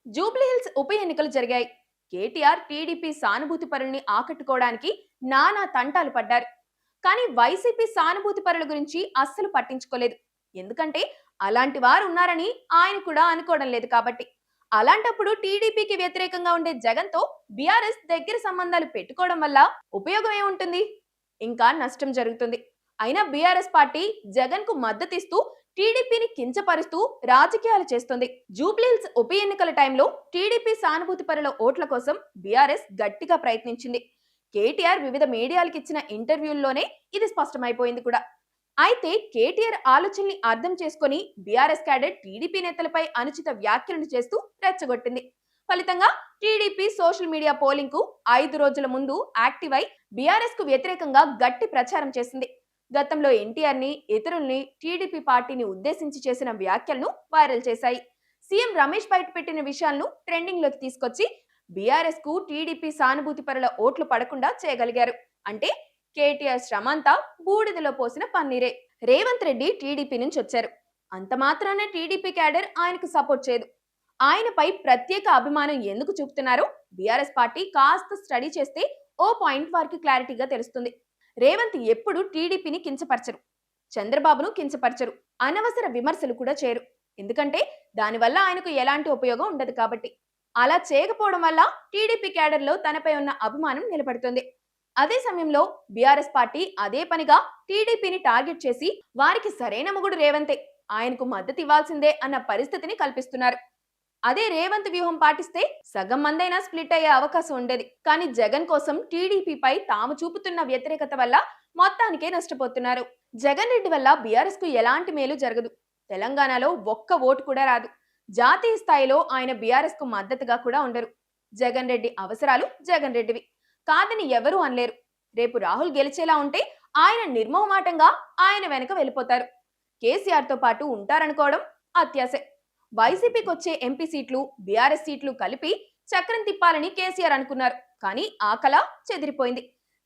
జూబ్లీహిల్స్ ఉప ఎన్నికలు జరిగాయి. కేటీఆర్ టీడీపీ సానుభూతి పరుల్ని ఆకట్టుకోవడానికి నానా తంటాలు పడ్డారు. కానీ వైసీపీ సానుభూతి పరుల గురించి అస్సలు పట్టించుకోలేదు. ఎందుకంటే అలాంటి వారు ఉన్నారని ఆయన కూడా అనుకోవడం లేదు కాబట్టి. అలాంటప్పుడు టీడీపీకి వ్యతిరేకంగా ఉండే జగన్తో బీఆర్ఎస్ దగ్గర సంబంధాలు పెట్టుకోవడం వల్ల ఉపయోగం ఏముంటుంది? ఇంకా నష్టం జరుగుతుంది. అయినా బీఆర్ఎస్ పార్టీ జగన్ కు మద్దతిస్తూ టీడీపీని కించపరుస్తూ రాజకీయాలు చేస్తుంది. జూబ్లీహిల్స్ ఉప ఎన్నికల టైంలో టీడీపీ సానుభూతి పరుల ఓట్ల కోసం బీఆర్ఎస్ గట్టిగా ప్రయత్నించింది. కేటీఆర్ వివిధ మీడియాలకు ఇచ్చిన ఇంటర్వ్యూల్లోనే ఇది స్పష్టమైపోయింది కూడా. అయితే కేటీఆర్ ఆలోచనని అర్థం చేసుకుని బీఆర్ఎస్ క్యాడర్ టీడీపీ నేతలపై అనుచిత వ్యాఖ్యలను చేస్తూ రెచ్చగొట్టింది. ఫలితంగా టీడీపీ సోషల్ మీడియా పోలింగ్ కు 5 రోజుల ముందు యాక్టివ్ అయి బీఆర్ఎస్ కు వ్యతిరేకంగా గట్టి ప్రచారం చేసింది. గతంలో ఎన్టీఆర్ ని, ఇతరుల్ని టీడీపీ పార్టీని ఉద్దేశించి చేసిన వ్యాఖ్యలను వైరల్ చేశాయి. సీఎం రమేష్ బయటపెట్టిన విషయాలను ట్రెండింగ్ లోకి తీసుకొచ్చి బీఆర్ఎస్ కు టీడీపీ సానుభూతి పరుల ఓట్లు పడకుండా చేయగలిగారు. అంటే కేటీఆర్ శ్రమంతా బూడిదలో పోసిన పన్నీరే. రేవంత్ రెడ్డి టీడీపీ నుంచి వచ్చారు. అంత మాత్రాన టీడీపీ క్యాడర్ ఆయనకు సపోర్ట్ చేయదు. ఆయనపై ప్రత్యేక అభిమానం ఎందుకు చూపుతున్నారో బీఆర్ఎస్ పార్టీ కాస్త స్టడీ చేస్తే ఓ పాయింట్ వారికి క్లారిటీగా తెలుస్తుంది. రేవంత్ ఎప్పుడు టీడీపీని కించపరచరు, చంద్రబాబును కించపరచరు, అనవసర విమర్శలు కూడా చేయరు. ఎందుకంటే దానివల్ల ఆయనకు ఎలాంటి ఉపయోగం ఉండదు కాబట్టి. అలా చేయకపోవడం వల్ల టీడీపీ క్యాడర్లో తనపై ఉన్న అభిమానం నిలబడుతుంది. అదే సమయంలో బీఆర్ఎస్ పార్టీ అదే పనిగా టీడీపీని టార్గెట్ చేసి వారికి సరైన మొగుడు రేవంతే, ఆయనకు మద్దతు ఇవ్వాల్సిందే అన్న పరిస్థితిని కల్పిస్తున్నారు. అదే రేవంత్ వ్యూహం పాటిస్తే సగం మందైనా స్ప్లిట్ అయ్యే అవకాశం ఉండేది. కానీ జగన్ కోసం టీడీపీపై తాము చూపుతున్న వ్యతిరేకత వల్ల మొత్తానికే నష్టపోతున్నారు. జగన్ రెడ్డి వల్ల బీఆర్ఎస్ కు ఎలాంటి మేలు జరగదు. తెలంగాణలో ఒక్క ఓటు కూడా రాదు. జాతీయ స్థాయిలో ఆయన బీఆర్ఎస్ కు మద్దతుగా కూడా ఉండరు. జగన్ రెడ్డి అవసరాలు జగన్ రెడ్డివి కాదని ఎవరూ అనలేరు. రేపు రాహుల్ గెలిచేలా ఉంటే ఆయన నిర్మోహమాటంగా ఆయన వెనక వెళ్ళిపోతారు. కేసీఆర్ తో పాటు ఉంటారనుకోవడం అత్యాశే. వైసీపీకి వచ్చే ఎంపీ సీట్లు, బీఆర్ఎస్ సీట్లు కలిపి చక్రం తిప్పాలని కేసీఆర్ అనుకున్నారు. కానీ ఆ కళ చెదిరిపోయింది.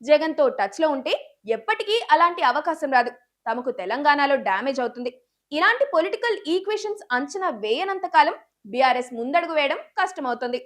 జగన్ తో టచ్ లో ఉంటే ఎప్పటికీ అలాంటి అవకాశం రాదు. తమకు తెలంగాణలో డ్యామేజ్ అవుతుంది. ఇలాంటి పొలిటికల్ ఈక్వేషన్స్ అంచనా వేయనంత కాలం బీఆర్ఎస్ ముందడుగు వేయడం కష్టమవుతుంది.